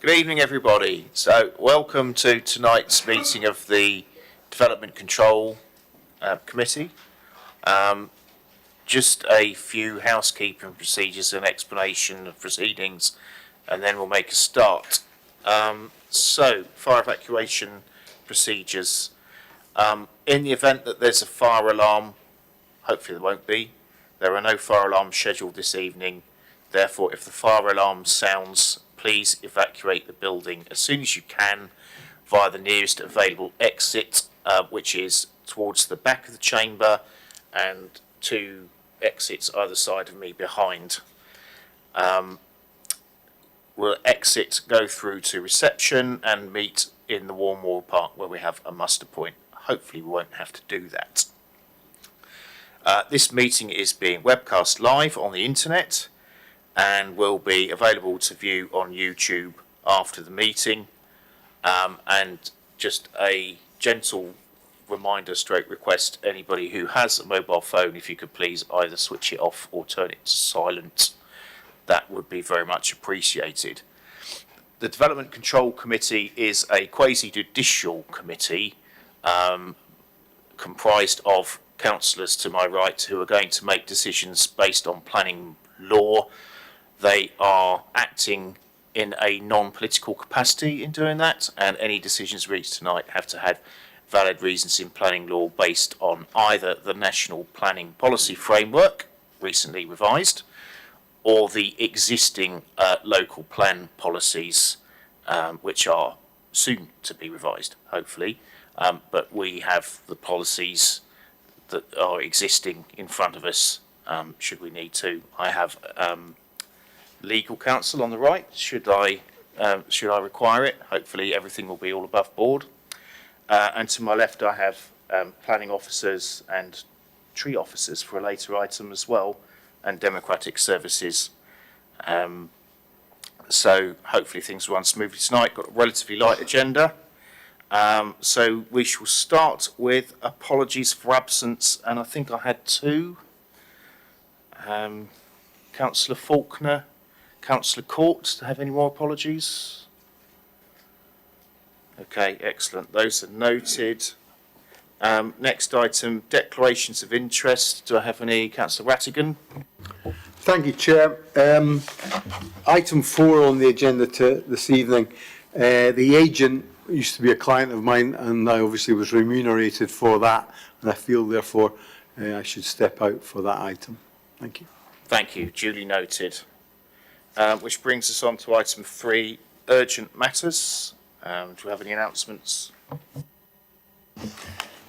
Good evening, everybody. So, welcome to tonight's meeting of the Development Control Committee. Just a few housekeeping procedures and explanation of proceedings, and then we'll make a start. So, fire evacuation procedures. In the event that there's a fire alarm, hopefully there won't be, there are no fire alarms scheduled this evening. Therefore, if the fire alarm sounds, please evacuate the building as soon as you can via the nearest available exit, which is towards the back of the chamber, and two exits either side of me behind. We'll exit, go through to reception and meet in the Warmwall Park where we have a muster point. Hopefully we won't have to do that. This meeting is being webcast live on the internet and will be available to view on YouTube after the meeting. And just a gentle reminder stroke request, anybody who has a mobile phone, if you could please either switch it off or turn it to silent, that would be very much appreciated. The Development Control Committee is a quasi-judicial committee comprised of councillors to my right who are going to make decisions based on planning law. They are acting in a non-political capacity in doing that, and any decisions reached tonight have to have valid reasons in planning law based on either the National Planning Policy Framework, recently revised, or the existing local plan policies, which are soon to be revised, hopefully. But we have the policies that are existing in front of us, should we need to. I have legal counsel on the right, should I require it. Hopefully everything will be all above board. And to my left I have planning officers and tree officers for a later item as well, and democratic services. So hopefully things will run smoothly tonight. Got a relatively light agenda. So we shall start with apologies for absence, and I think I had two. Councillor Faulkner, Councillor Court, to have any more apologies? Okay, excellent. Those are noted. Next item, declarations of interest. Do I have any? Councillor Rattigan? Thank you, Chair. Item 4 on the agenda this evening. The agent used to be a client of mine, and I obviously was remunerated for that, and I feel therefore I should step out for that item. Thank you. Thank you. Duly noted. Which brings us on to item 3, urgent matters. Do we have any announcements?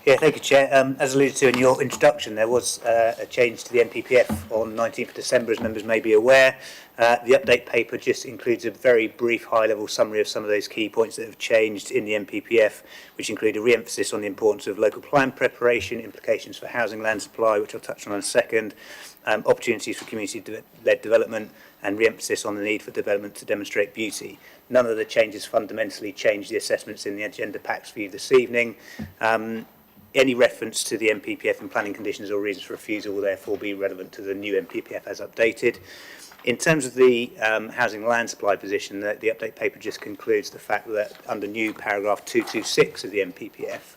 Yeah, thank you, Chair. As alluded to in your introduction, there was a change to the NPPF on 19th of December, as members may be aware. The update paper just includes a very brief high-level summary of some of those key points that have changed in the NPPF, which include a re-emphasis on the importance of local plan preparation, implications for housing land supply, which I'll touch on in a second, opportunities for community-led development, and re-emphasis on the need for development to demonstrate beauty. None of the changes fundamentally change the assessments in the agenda packs for you this evening. Any reference to the NPPF and planning conditions or reasons for refusal will therefore be relevant to the new NPPF as updated. In terms of the housing land supply position, the update paper just concludes the fact that under new paragraph 226 of the NPPF,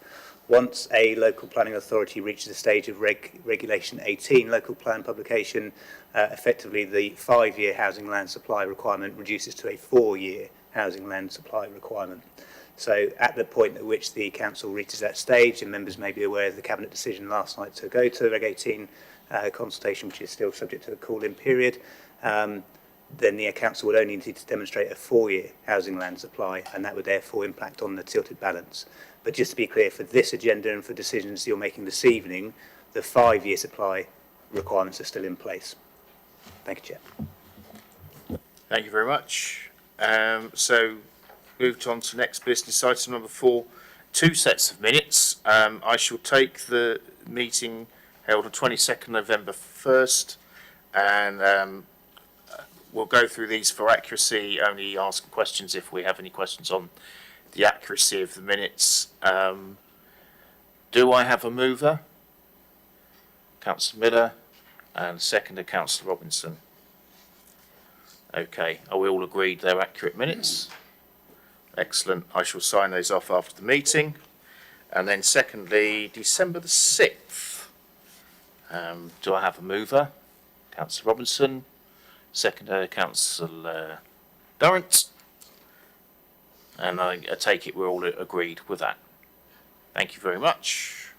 once a local planning authority reaches the stage of Regulation 18 local plan publication, effectively the 5-year housing land supply requirement reduces to a 4-year housing land supply requirement. So at the point at which the council reaches that stage, and members may be aware of the cabinet decision last night to go to the Reg 18 consultation, which is still subject to the call-in period, then the council would only need to demonstrate a 4-year housing land supply, and that would therefore impact on the tilted balance. But just to be clear, for this agenda and for decisions you're making this evening, the 5-year supply requirements are still in place. Thank you, Chair. Thank you very much. So moved on to next business item number 4, 2 sets of minutes. I shall take the meeting held on 22nd November 1st, and we'll go through these for accuracy, only ask questions if we have any questions on the accuracy of the minutes. Do I have a mover? Councillor Miller, and seconder Councillor Robinson. Okay, are we all agreed they're accurate minutes? Excellent. I shall sign those off after the meeting. And then secondly, December the 6th. Do I have a mover? Councillor Robinson. Seconder, Councillor Durrant. And I take it we're all agreed with that. Thank you very much.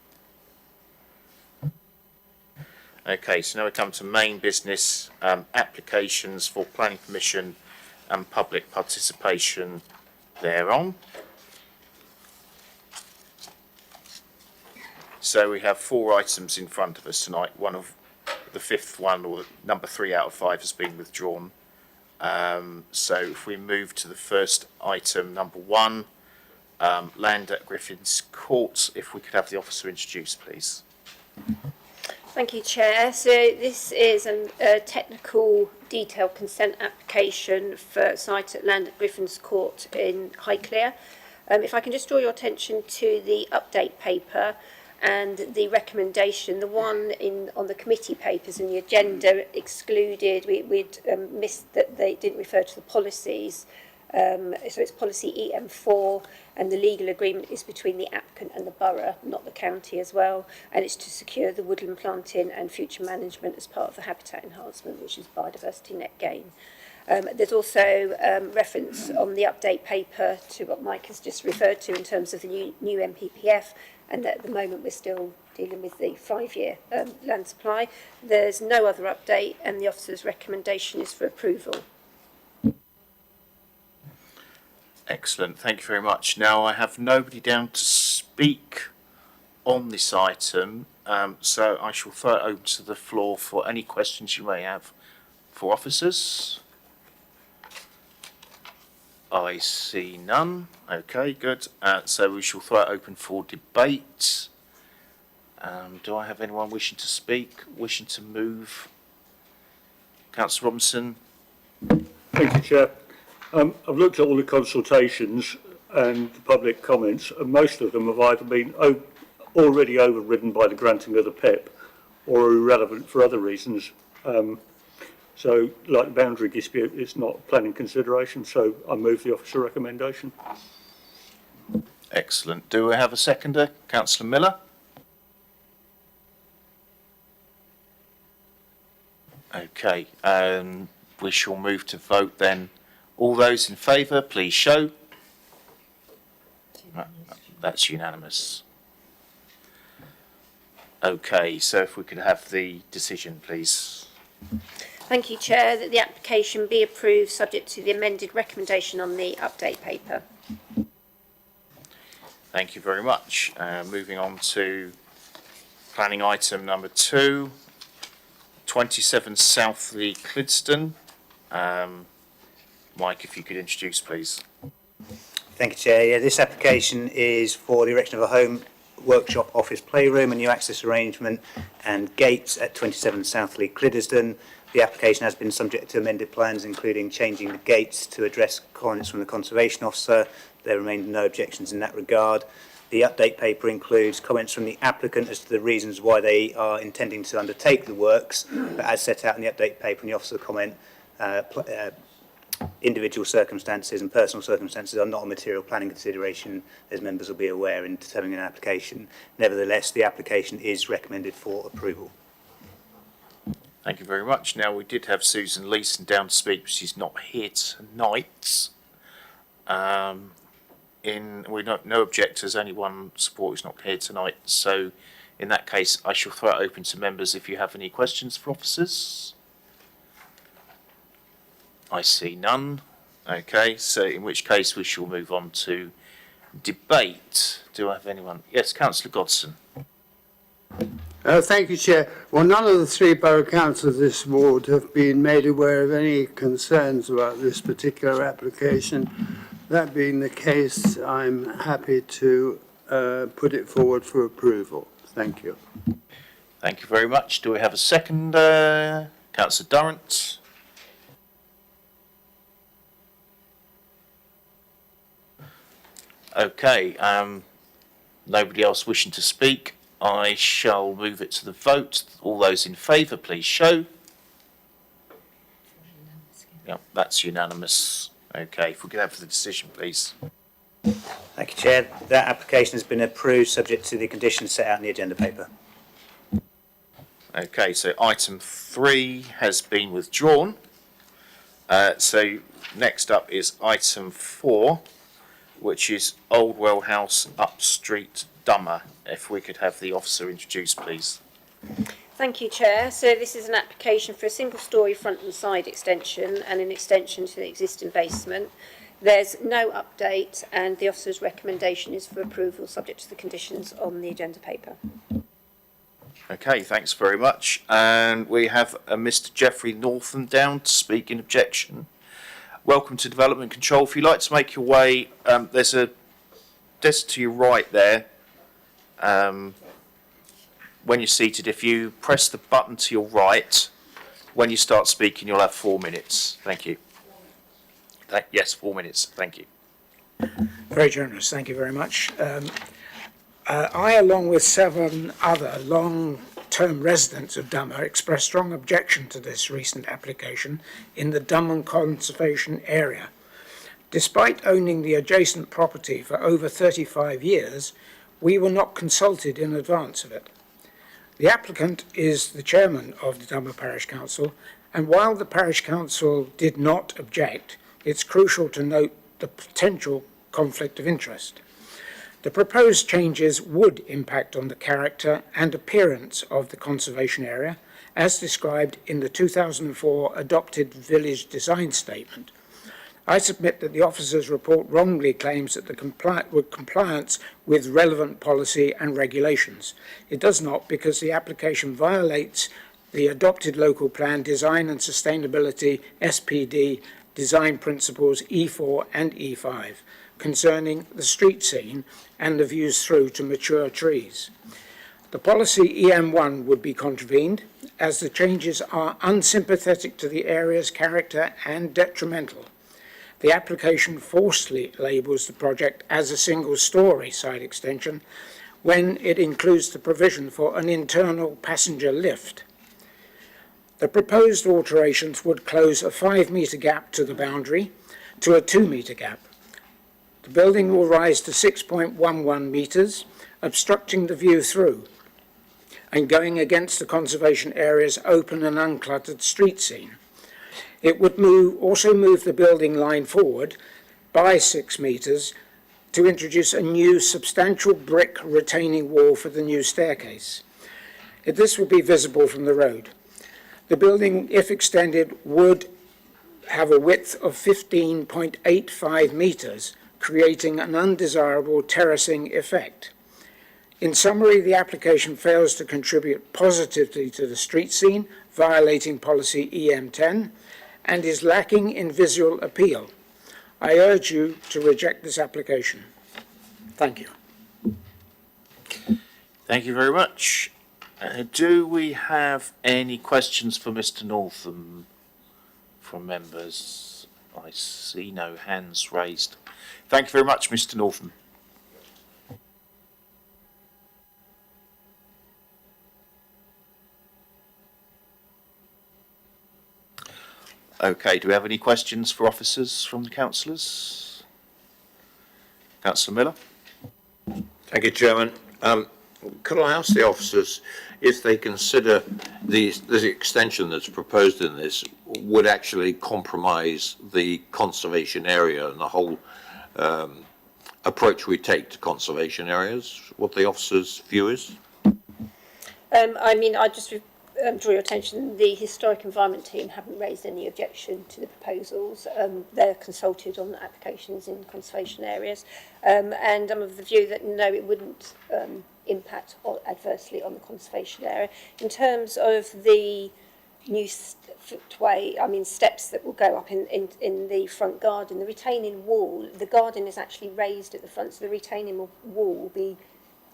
Okay, so now we come to main business, applications for planning permission and public participation thereon. So we have 4 items in front of us tonight. One of the 5th one, or number 3 out of 5, has been withdrawn. So if we move to the first item, number 1, land at Griffin's Court, if we could have the officer introduced, please. Thank you, Chair. So this is a technical detailed consent application for site at land at Griffin's Court in Highclere. If I can just draw your attention to the update paper and the recommendation, the one on the committee papers and the agenda excluded, we'd missed that they didn't refer to the policies. So it's policy EM4, and the legal agreement is between the applicant and the borough, not the county as well, and it's to secure the woodland planting and future management as part of the habitat enhancement, which is biodiversity net gain. There's also reference on the update paper to what Mike has just referred to in terms of the new MPPF, and that at the moment we're still dealing with the 5-year land supply. There's no other update, and the officer's recommendation is for approval. Excellent, thank you very much. Now I have nobody down to speak on this item, so I shall throw it open to the floor for any questions you may have for officers. I see none. Okay, good. So we shall throw it open for debate. Do I have anyone wishing to speak, wishing to move? Councillor Robinson. Thank you, Chair. I've looked at all the consultations and the public comments, and most of them have either been already overridden by the granting of the PEP or are irrelevant for other reasons. So, like the boundary dispute, it's not planning consideration, so I move the officer recommendation. Excellent. Do we have a seconder? Councillor Miller? Okay, we shall move to vote then. All those in favour, please show. That's unanimous. Okay, so if we could have the decision, please. Thank you, Chair, that the application be approved subject to the amended recommendation on the update paper. Thank you very much. Moving on to planning item number 2, 27 Southley Clidston. Mike, if you could introduce, please. Thank you, Chair. Yeah, this application is for the erection of a home workshop office playroom, a new access arrangement and gates at 27 Southley Clidston. The application has been subject to amended plans, including changing the gates to address comments from the Conservation Officer. There remain no objections in that regard. The update paper includes comments from the applicant as to the reasons why they are intending to undertake the works, but as set out in the update paper and the officer comment, individual circumstances and personal circumstances are not a material planning consideration, as members will be aware in determining an application. Nevertheless, the application is recommended for approval. Thank you very much. Now, we did have Susan Leeson down to speak, but she's not here tonight. No objectors, only one support who's not here tonight. So, in that case, I shall throw it open to members if you have any questions for officers. I see none. Okay, so in which case we shall move on to debate. Do I have anyone? Yes, Councillor Godson. Thank you, Chair. Well, none of the 3 borough councillors of this ward have been made aware of any concerns about this particular application. That being the case, I'm happy to put it forward for approval. Thank you. Thank you very much. Do we have a second? Councillor Durrant. Okay, nobody else wishing to speak. I shall move it to the vote. All those in favour, please show. Yep, that's unanimous. Okay, if we could have the decision, please. Thank you, Chair. That application has been approved subject to the conditions set out in the agenda paper. Okay, so item 3 has been withdrawn. So next up is item 4, which is Oldwell House, Up Street, Dummer. If we could have the officer introduced, please. Thank you, Chair. So this is an application for a single-storey front and side extension and an extension to the existing basement. There's no update, and the officer's recommendation is for approval subject to the conditions on the agenda paper. Okay, thanks very much. And we have Mr. Geoffrey Northam down to speak in objection. Welcome to Development Control. If you'd like to make your way, there's a desk to your right there. When you're seated, if you press the button to your right, when you start speaking, you'll have 4 minutes. Thank you. Yes, 4 minutes. Thank you. Very generous. Thank you very much. I, along with 7 other long-term residents of Dummer, expressed strong objection to this recent application in the Dummer Conservation Area. Despite owning the adjacent property for over 35 years, we were not consulted in advance of it. The applicant is the chairman of the Dummer Parish Council, and while the Parish Council did not object, it's crucial to note the potential conflict of interest. The proposed changes would impact on the character and appearance of the conservation area, as described in the 2004 adopted Village Design Statement. I submit that the officer's report wrongly claims that the compliance with relevant policy and regulations. It does not, because the application violates the adopted local plan design and sustainability SPD design principles E4 and E5 concerning the street scene and the views through to mature trees. The policy EM1 would be contravened, as the changes are unsympathetic to the area's character and detrimental. The application falsely labels the project as a single-storey side extension when it includes the provision for an internal passenger lift. The proposed alterations would close a 5-metre gap to the boundary to a 2-metre gap. The building will rise to 6.11 metres, obstructing the view through and going against the conservation area's open and uncluttered street scene. It would also move the building line forward by 6 metres to introduce a new substantial brick retaining wall for the new staircase. This would be visible from the road. The building, if extended, would have a width of 15.85 metres, creating an undesirable terracing effect. In summary, the application fails to contribute positively to the street scene, violating policy EM10, and is lacking in visual appeal. I urge you to reject this application. Thank you. Thank you very much. Do we have any questions for Mr. Northam from members? I see no hands raised. Thank you very much, Mr. Northam. Okay, do we have any questions for officers from the councillors? Councillor Miller? Thank you, Chairman. Could I ask the officers if they consider the extension that's proposed in this would actually compromise the conservation area and the whole approach we take to conservation areas? What the officers' view is? I just draw your attention, the Historic Environment team haven't raised any objection to the proposals. They're consulted on the applications in conservation areas. And I'm of the view that no, it wouldn't impact adversely on the conservation area. In terms of the new footway, steps that will go up in the front garden, the retaining wall, the garden is actually raised at the front, so the retaining wall will be,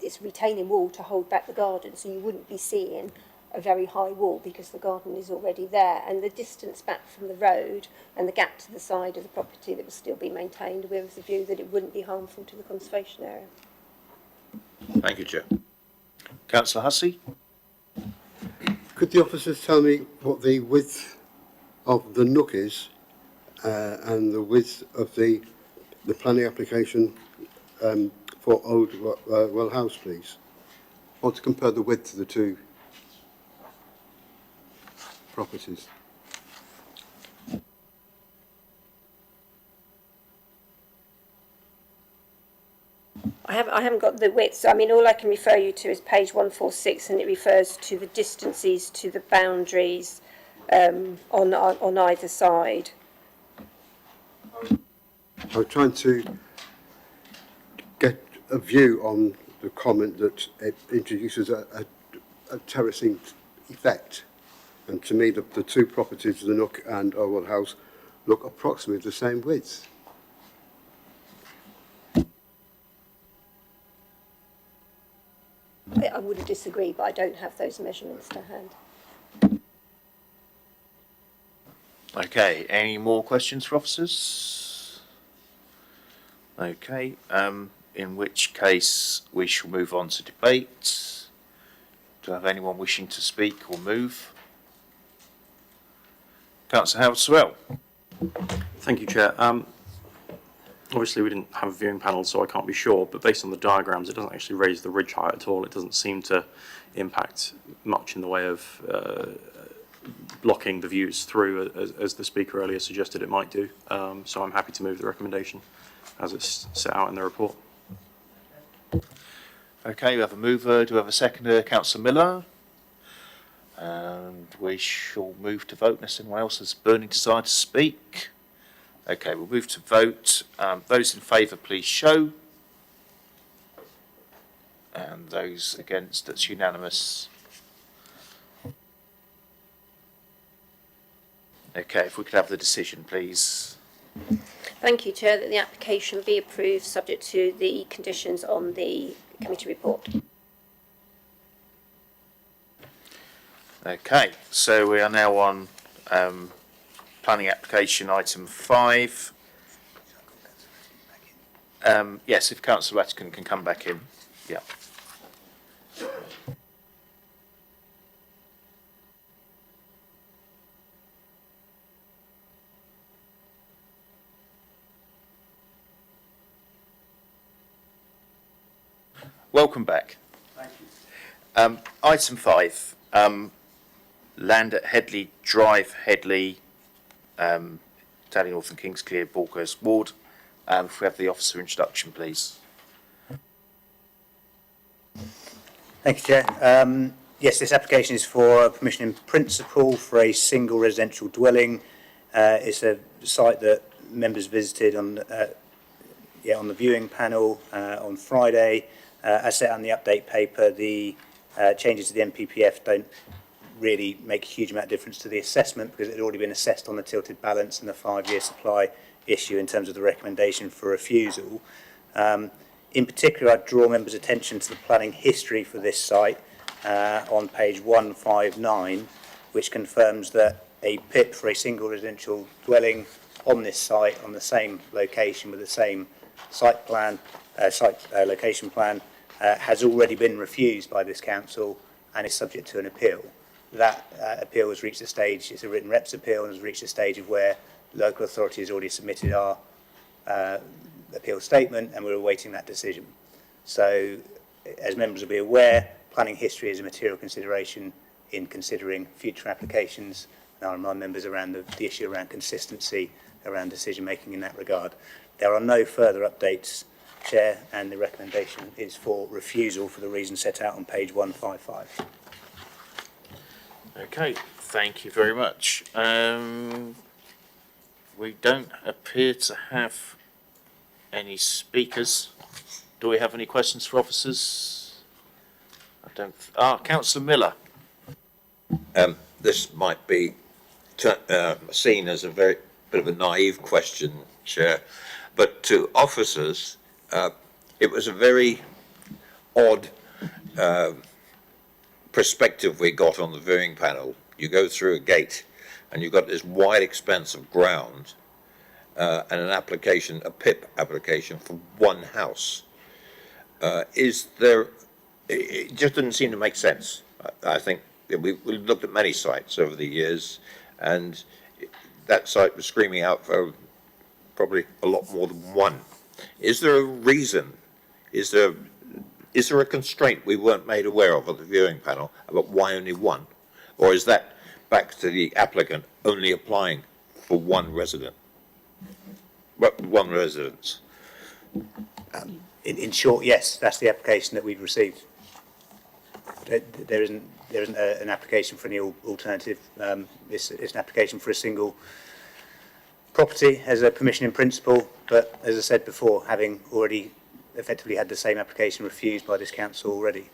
it's retaining wall to hold back the garden, so you wouldn't be seeing a very high wall because the garden is already there, and the distance back from the road and the gap to the side of the property that will still be maintained with the view that it wouldn't be harmful to the conservation area. Thank you, Chair. Councillor Hussey? Could the officers tell me what the width of the nook is and the width of the planning application for Old Well House, please? Or to compare the width of the two properties. I haven't got the widths. I mean, all I can refer you to is page 146, and it refers to the distances to the boundaries on either side. I was trying to get a view on the comment that it introduces a terracing effect. And to me, the two properties, the Nook and Orwell House, look approximately the same width. I wouldn't disagree, but I don't have those measurements to hand. Okay, any more questions for officers? Okay, in which case we shall move on to debate. Do I have anyone wishing to speak or move? Councillor Howard-Sewell. Thank you, Chair. Obviously, we didn't have a viewing panel, so I can't be sure, but based on the diagrams, it doesn't actually raise the ridge height at all. It doesn't seem to impact much in the way of blocking the views through, as the speaker earlier suggested it might do. So I'm happy to move the recommendation as it's set out in the report. Okay, we have a mover. Do we have a seconder? Councillor Miller. And we shall move to vote unless anyone else has burning desire to speak. Okay, we'll move to vote. Those in favour, please show. And those against, that's unanimous. Okay, if we could have the decision, please. Thank you, Chair, that the application be approved subject to the conditions on the committee report. Okay, so we are now on planning application item 5. Yes, if Councillor Rattigan can come back in. Yeah. Welcome back. Thank you. Item 5. Land at Headley Drive, Headley, Tally North and Kingsclear, Balkhurst Ward. If we have the officer introduction, please. Thank you, Chair. Yes, this application is for permission in principle for a single residential dwelling. It's a site that members visited on the viewing panel on Friday. As set out in the update paper, the changes to the NPPF don't really make a huge amount of difference to the assessment because it had already been assessed on the tilted balance and the 5-year supply issue in terms of the recommendation for refusal. In particular, I'd draw members' attention to the planning history for this site on page 159, which confirms that a PIP for a single residential dwelling on this site, on the same location with the same site plan, location plan, has already been refused by this council and is subject to an appeal. That appeal has reached a stage, it's a written reps appeal, and has reached a stage of where local authority has already submitted our appeal statement, and we're awaiting that decision. So, as members will be aware, planning history is a material consideration in considering future applications, and I remind members around the issue around consistency, around decision making in that regard. There are no further updates, Chair, and the recommendation is for refusal for the reasons set out on page 155. Okay, thank you very much. We don't appear to have any speakers. Do we have any questions for officers? I don't. Councillor Miller. This might be seen as a very bit of a naive question, Chair, but to officers, it was a very odd perspective we got on the viewing panel. You go through a gate and you've got this wide expanse of ground and an application, a PIP application for one house. It just didn't seem to make sense. I think we've looked at many sites over the years, and that site was screaming out for probably a lot more than one. Is there a reason Is there a constraint we weren't made aware of at the viewing panel about why only one? Or is that back to the applicant only applying for one resident? Well, one residence. In short, yes, that's the application that we've received. There isn't an application for any alternative. It's an application for a single property as a permission in principle, but as I said before, having already effectively had the same application refused by this council already.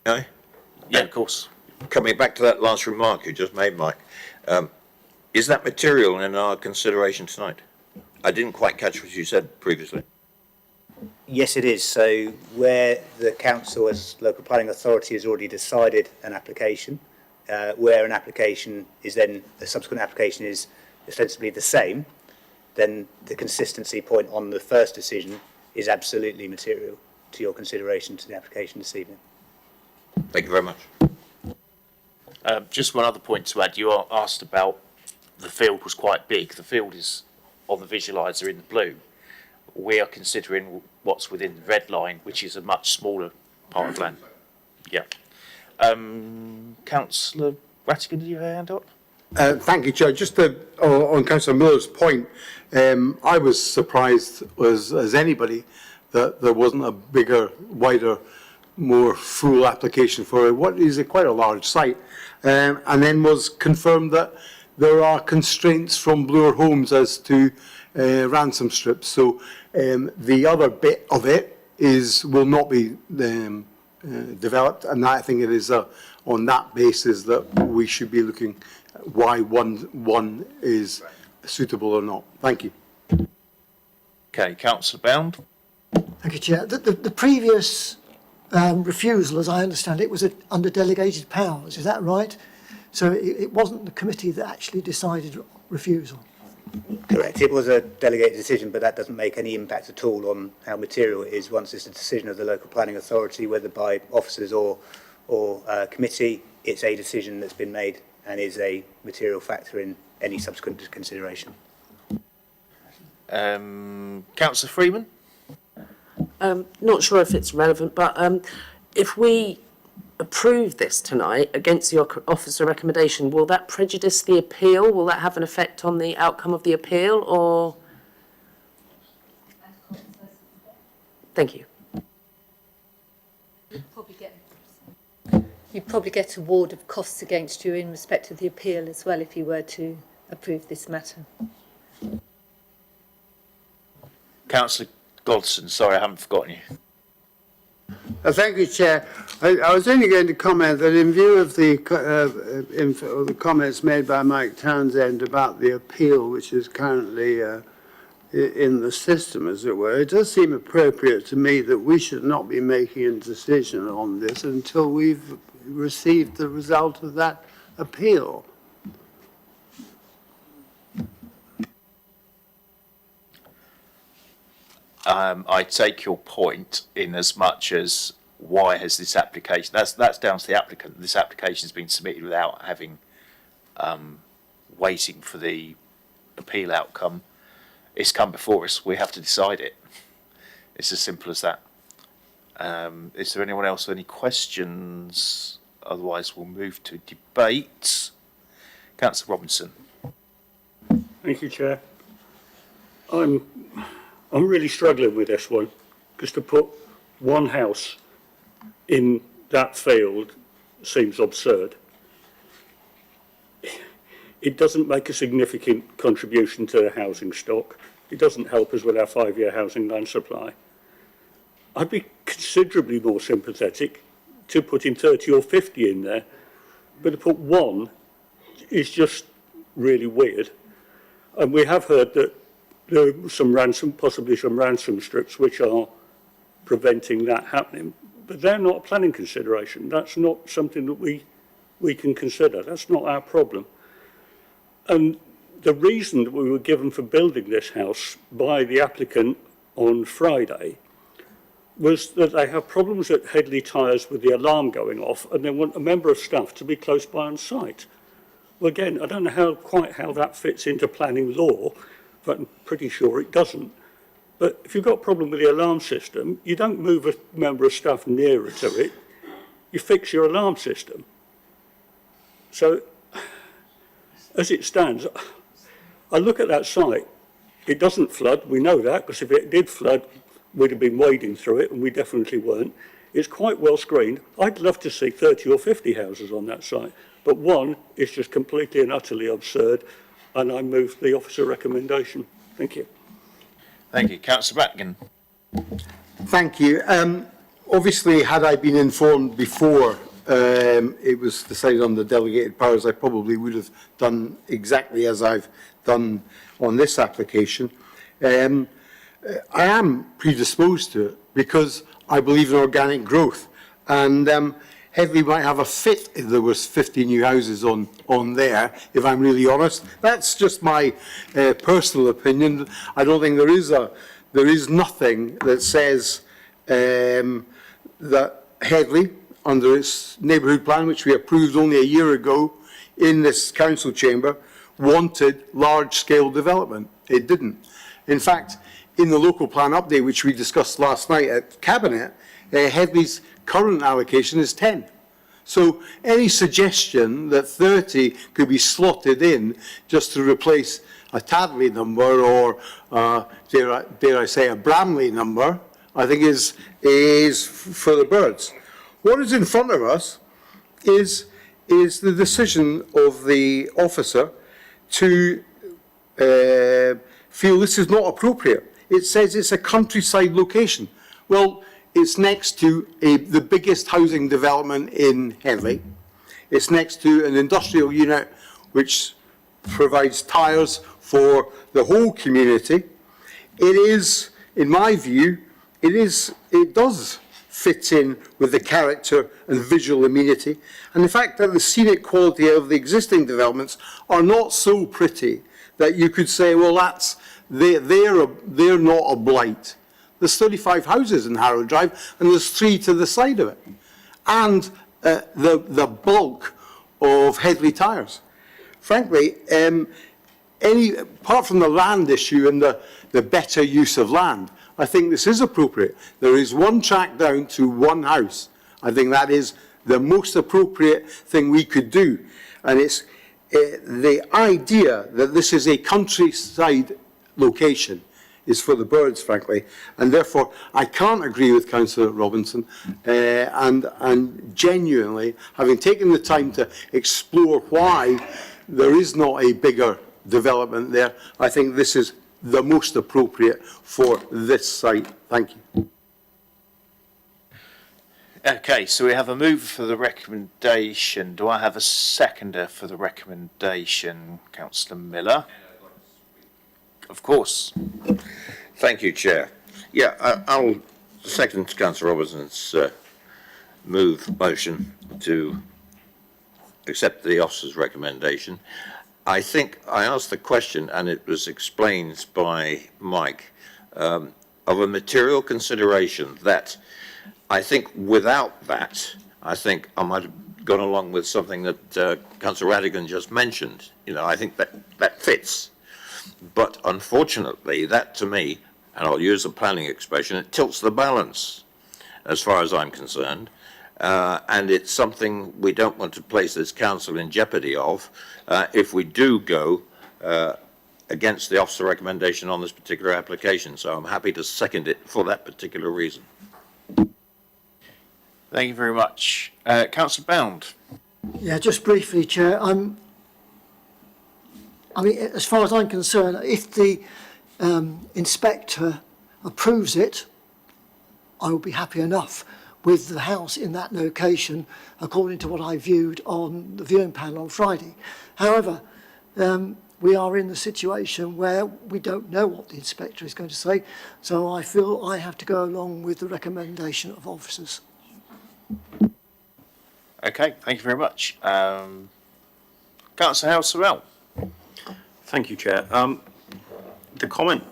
No? Yeah, of course. Coming back to that last remark you just made, Mike, is that material in our consideration tonight? I didn't quite catch what you said previously. Yes, it is. So where the council as local planning authority has already decided an application, where an application is then, a subsequent application is ostensibly the same, then the consistency point on the first decision is absolutely material to your consideration to the application this evening. Thank you very much. Just one other point to add. You asked about the field was quite big. The field is on the visualiser in the blue. We are considering what's within the red line, which is a much smaller part of land. Yeah. Councillor Rattigan, did you have a hand up? Thank you, Chair. Just on Councillor Miller's point, I was surprised as anybody that there wasn't a bigger, wider, more full application for what is quite a large site, and then was confirmed that there are constraints from Bloor Homes as to ransom strips. So the other bit of it will not be developed, and I think it is on that basis that we should be looking at why one is suitable or not. Thank you. Okay, Councillor Bound. Thank you, Chair. The previous refusal, as I understand it, was under delegated powers. Is that right? So it wasn't the committee that actually decided refusal. Correct. It was a delegated decision, but that doesn't make any impact at all on how material it is. Once it's a decision of the local planning authority, whether by officers or committee, it's a decision that's been made and is a material factor in any subsequent consideration. Councillor Freeman. Not sure if it's relevant, but if we approve this tonight against the officer recommendation, will that prejudice the appeal? Will that have an effect on the outcome of the appeal, or? Thank you. You'd probably get a ward of costs against you in respect of the appeal as well if you were to approve this matter. Councillor Godson, sorry, I haven't forgotten you. Thank you, Chair. I was only going to comment that in view of the comments made by Mike Townsend about the appeal, which is currently in the system, as it were, it does seem appropriate to me that we should not be making a decision on this until we've received the result of that appeal. I take your point in as much as why has this application, that's down to the applicant. This application has been submitted without having, waiting for the appeal outcome. It's come before us, we have to decide it. It's as simple as that. Is there anyone else with any questions? Otherwise we'll move to debate. Councillor Robinson. Thank you, Chair. I'm really struggling with this one, because to put one house in that field seems absurd. It doesn't make a significant contribution to the housing stock. It doesn't help us with our 5-year housing land supply. I'd be considerably more sympathetic to putting 30 or 50 in there, but to put one is just really weird. And we have heard that there are possibly some ransom strips which are preventing that happening, but they're not a planning consideration. That's not something that we can consider. That's not our problem. And the reason that we were given for building this house by the applicant on Friday was that they have problems at Headley Tyres with the alarm going off, and they want a member of staff to be close by on site. Well, again, I don't know quite how that fits into planning law, but I'm pretty sure it doesn't. But if you've got a problem with the alarm system, you don't move a member of staff nearer to it. You fix your alarm system. So, as it stands, I look at that site. It doesn't flood, we know that, because if it did flood, we'd have been wading through it, and we definitely weren't. It's quite well screened. I'd love to see 30 or 50 houses on that site, but one is just completely and utterly absurd, and I move the officer recommendation. Thank you. Thank you. Councillor Batkin. Thank you. Obviously, had I been informed before it was decided on the delegated powers, I probably would have done exactly as I've done on this application. I am predisposed to it because I believe in organic growth, and Headley might have a fit if there was 50 new houses on there, if I'm really honest. That's just my personal opinion. I don't think there is nothing that says that Headley, under its neighbourhood plan, which we approved only a year ago in this council chamber, wanted large-scale development. It didn't. In fact, in the local plan update, which we discussed last night at Cabinet, Headley's current allocation is 10. So any suggestion that 30 could be slotted in just to replace a Tadley number or, dare I say, a Bramley number, I think is for the birds. What is in front of us is the decision of the officer to feel this is not appropriate. It says it's a countryside location. Well, it's next to the biggest housing development in Headley. It's next to an industrial unit which provides tyres for the whole community. It is, in my view, it does fit in with the character and visual amenity. And the fact that the scenic quality of the existing developments are not so pretty that you could say, well, they're not a blight. There's 35 houses in Harrow Drive, and there's 3 to the side of it. And the bulk of Headley tyres. Frankly, apart from the land issue and the better use of land, I think this is appropriate. There is one track down to one house. I think that is the most appropriate thing we could do. And it's the idea that this is a countryside location is for the birds, frankly. And therefore, I can't agree with Councillor Robinson. And genuinely, having taken the time to explore why there is not a bigger development there, I think this is the most appropriate for this site. Thank you. Okay, so we have a mover for the recommendation. Do I have a seconder for the recommendation? Councillor Miller. Of course. Thank you, Chair. Yeah, I'll second Councillor Robinson's motion to accept the officer's recommendation. I think I asked the question, and it was explained by Mike, of a material consideration that I think without that, I think I might have gone along with something that Councillor Radigan just mentioned. You know, I think that fits. But unfortunately, that to me, and I'll use a planning expression, it tilts the balance as far as I'm concerned. And it's something we don't want to place this council in jeopardy of if we do go against the officer recommendation on this particular application. So I'm happy to second it for that particular reason. Thank you very much. Councillor Bound. Yeah, just briefly, Chair. I mean, as far as I'm concerned, if the inspector approves it, I will be happy enough with the house in that location, according to what I viewed on the viewing panel on Friday. However, we are in the situation where we don't know what the inspector is going to say, so I feel I have to go along with the recommendation of officers. Okay, thank you very much. Councillor Howell-Sorrell. Thank you, Chair. The comment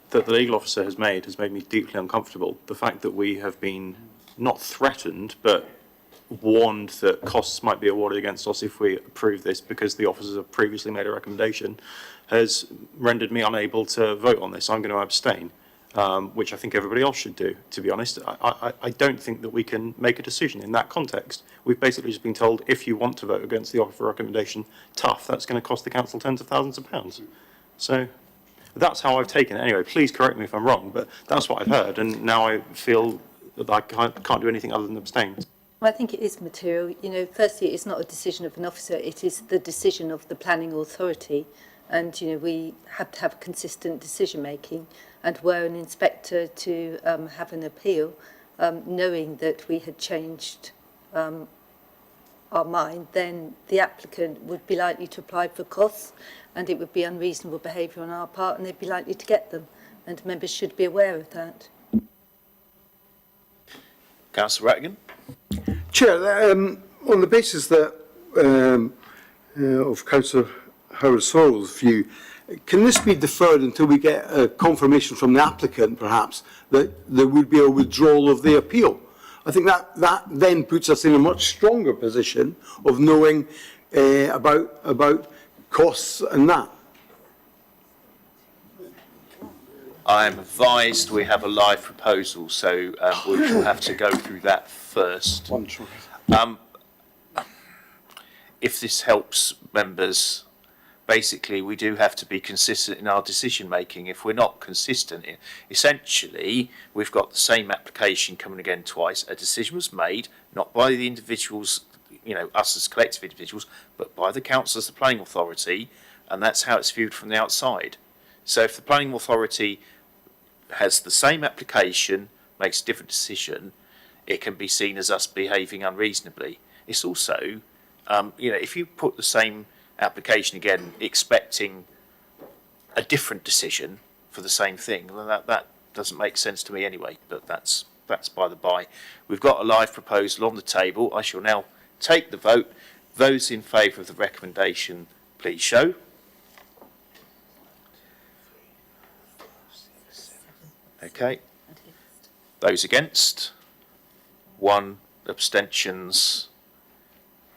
that the legal officer has made me deeply uncomfortable. The fact that we have been not threatened, but warned that costs might be awarded against us if we approve this because the officers have previously made a recommendation has rendered me unable to vote on this. I'm going to abstain. which I think everybody else should do, to be honest. I don't think that we can make a decision in that context. We've basically just been told, if you want to vote against the offer recommendation, tough, that's going to cost the council tens of thousands of pounds. So that's how I've taken it. Anyway, please correct me if I'm wrong, but that's what I've heard, and now I feel that I can't do anything other than abstain. Well, I think it is material. You know, firstly, it's not a decision of an officer, it is the decision of the planning authority. And, you know, we have to have consistent decision making. And were an inspector to have an appeal, knowing that we had changed our mind, then the applicant would be likely to apply for costs, and it would be unreasonable behaviour on our part, and they'd be likely to get them. And members should be aware of that. Councillor Rattigan? Chair, on the basis that of Councillor Howard Sorrell's view, can this be deferred until we get a confirmation from the applicant, perhaps, that there would be a withdrawal of the appeal? I think that then puts us in a much stronger position of knowing about costs and that. I am advised we have a live proposal, so we will have to go through that first. If this helps members, basically we do have to be consistent in our decision making. If we're not consistent, essentially we've got the same application coming again twice. A decision was made, not by the individuals, you know, us as collective individuals, but by the council as the planning authority, and that's how it's viewed from the outside. So if the planning authority has the same application, makes a different decision, it can be seen as us behaving unreasonably. It's also, you know, if you put the same application again, expecting a different decision for the same thing, then that doesn't make sense to me anyway, but that's by the by. We've got a live proposal on the table. I shall now take the vote. Those in favour of the recommendation, please show. Okay. Those against? 1. Abstentions?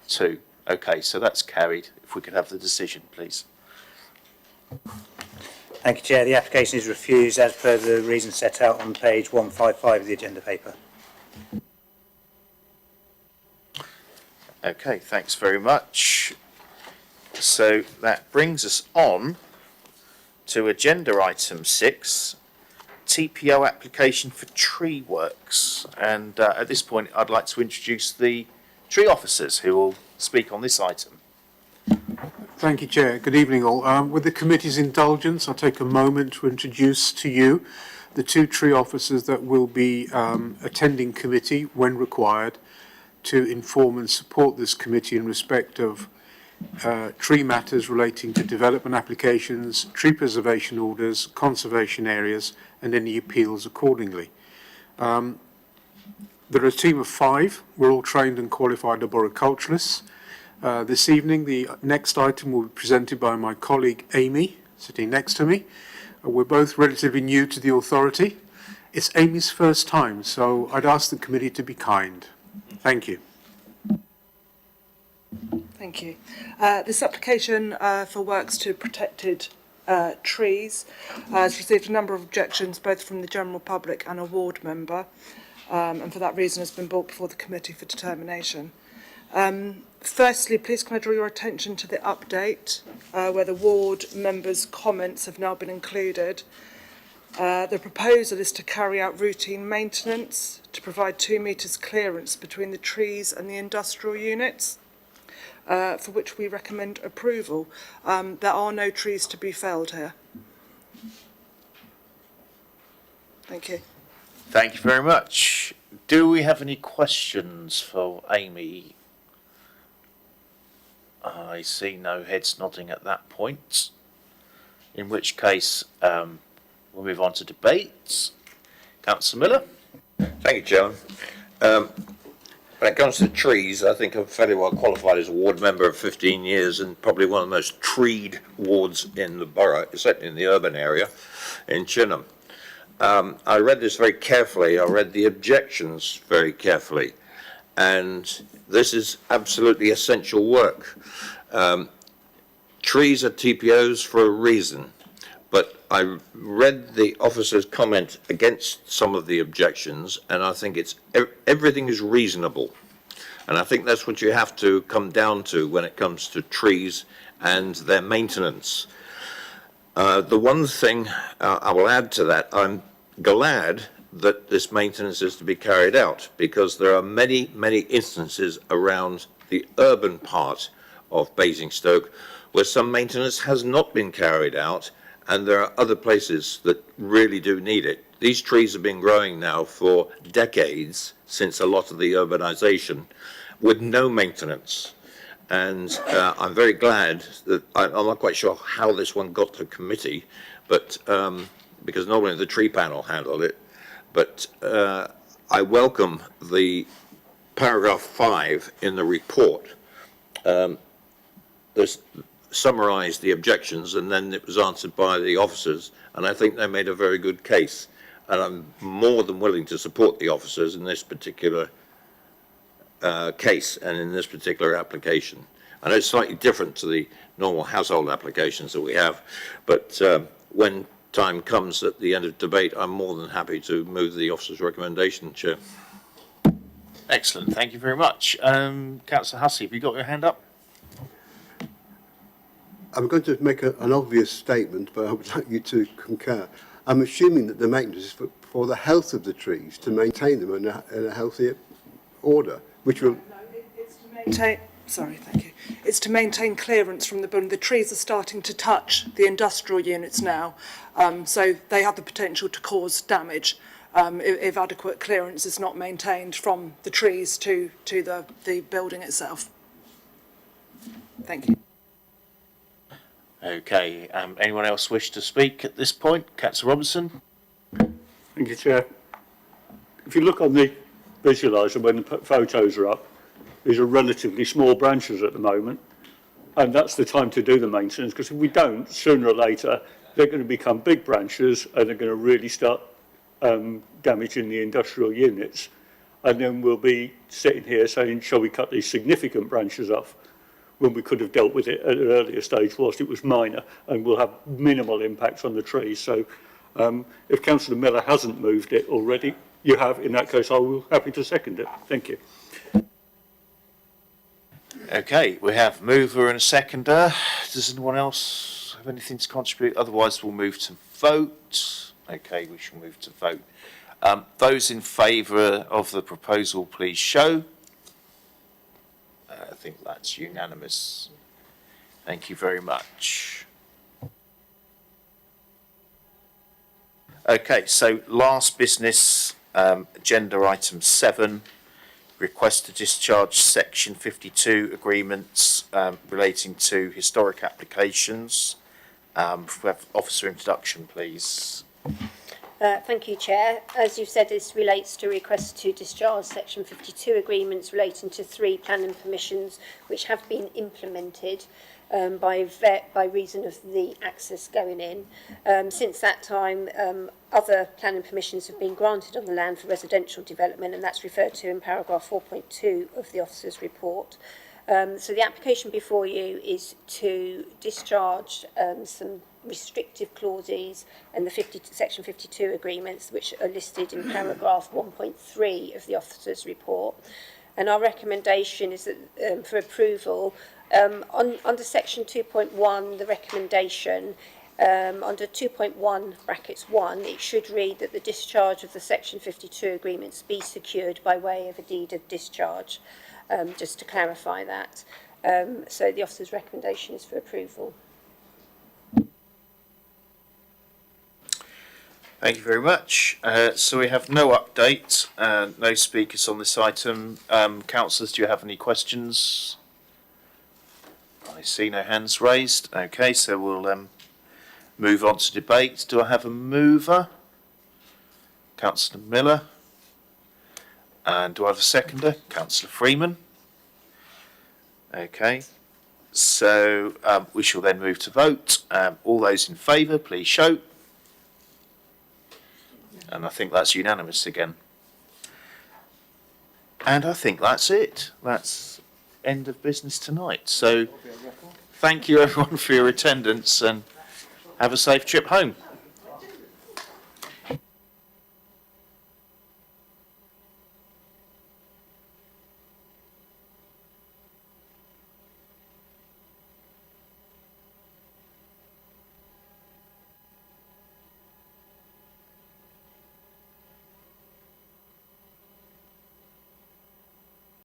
2. Okay, so that's carried. If we could have the decision, please. Thank you, Chair. The application is refused as per the reasons set out on page 155 of the agenda paper. Okay, thanks very much. So that brings us on to agenda item 6, TPO application for tree works. And at this point, I'd like to introduce the tree officers who will speak on this item. Thank you, Chair. Good evening, all. With the committee's indulgence, I'll take a moment to introduce to you the 2 tree officers that will be attending committee when required to inform and support this committee in respect of tree matters relating to development applications, tree preservation orders, conservation areas, and any appeals accordingly. There are a team of 5. We're all trained and qualified arboriculturists. This evening, the next item will be presented by my colleague Amy, sitting next to me. We're both relatively new to the authority. It's Amy's first time, so I'd ask the committee to be kind. Thank you. Thank you. This application for works to protected trees has received a number of objections, both from the general public and a ward member, and for that reason has been brought before the committee for determination. Firstly, please can I draw your attention to the update where the ward members' comments have now been included. The proposal is to carry out routine maintenance to provide 2 metres clearance between the trees and the industrial units, for which we recommend approval. There are no trees to be felled here. Thank you. Thank you very much. Do we have any questions for Amy? I see no heads nodding at that point. In which case, we'll move on to debates. Councillor Miller. Thank you, Chairman. When it comes to trees, I think I'm fairly well qualified as a ward member of 15 years and probably one of the most treed wards in the borough, certainly in the urban area in Chinham. I read this very carefully. I read the objections very carefully. And this is absolutely essential work. Trees are TPOs for a reason. but I read the officer's comment against some of the objections, and I think everything is reasonable. And I think that's what you have to come down to when it comes to trees and their maintenance. The one thing I will add to that, I'm glad that this maintenance is to be carried out, because there are many, many instances around the urban part of Basingstoke where some maintenance has not been carried out, and there are other places that really do need it. These trees have been growing now for decades, since a lot of the urbanisation, with no maintenance. And I'm very glad that, I'm not quite sure how this one got to committee, but because normally the tree panel handled it, but I welcome the paragraph 5 in the report. There's summarised the objections, and then it was answered by the officers, and I think they made a very good case. And I'm more than willing to support the officers in this particular case and in this particular application. I know it's slightly different to the normal household applications that we have, but when time comes at the end of debate, I'm more than happy to move the officer's recommendation, Chair. Excellent, thank you very much. Councillor Hussey, have you got your hand up? I'm going to make an obvious statement, but I would like you to concur. I'm assuming that the maintenance is for the health of the trees, to maintain them in a healthy order, which will... No, it's to maintain... Sorry, thank you. It's to maintain clearance from the building. The trees are starting to touch the industrial units now, so they have the potential to cause damage if adequate clearance is not maintained from the trees to the building itself. Thank you. Okay, anyone else wish to speak at this point? Councillor Robinson? Thank you, Chair. If you look on the visualiser when the photos are up, these are relatively small branches at the moment, and that's the time to do the maintenance, because if we don't, sooner or later, they're going to become big branches and they're going to really start damaging the industrial units. And then we'll be sitting here saying, shall we cut these significant branches off, when we could have dealt with it at an earlier stage whilst it was minor, and will have minimal impacts on the trees. So if Councillor Miller hasn't moved it already, you have. In that case, I will be happy to second it. Thank you. Okay, we have mover and a seconder. Does anyone else have anything to contribute? Otherwise, we'll move to vote. Okay, we shall move to vote. Those in favour of the proposal, please show. I think that's unanimous. Thank you very much. Okay, so last business, agenda item 7, request to discharge section 52 agreements relating to historic applications. We have officer introduction, please. Thank you, Chair. As you've said, this relates to requests to discharge Section 52 agreements relating to 3 planning permissions which have been implemented by reason of the access going in. Since that time, other planning permissions have been granted on the land for residential development, and that's referred to in paragraph 4.2 of the officer's report. So the application before you is to discharge some restrictive clauses and the section 52 agreements which are listed in paragraph 1.3 of the officer's report. And our recommendation is that for approval, under section 2.1, the recommendation under 2.1 brackets 1, it should read that the discharge of the section 52 agreements be secured by way of a deed of discharge, just to clarify that. So the officer's recommendation is for approval. Thank you very much. So we have no update, no speakers on this item. Councillors, do you have any questions? I see no hands raised. Okay, so we'll move on to debate. Do I have a mover? Councillor Miller. And do I have a seconder? Councillor Freeman. Okay, so we shall then move to vote. All those in favour, please show. And I think that's unanimous again. And I think that's it. That's end of business tonight. So thank you everyone for your attendance, and Have a safe trip home.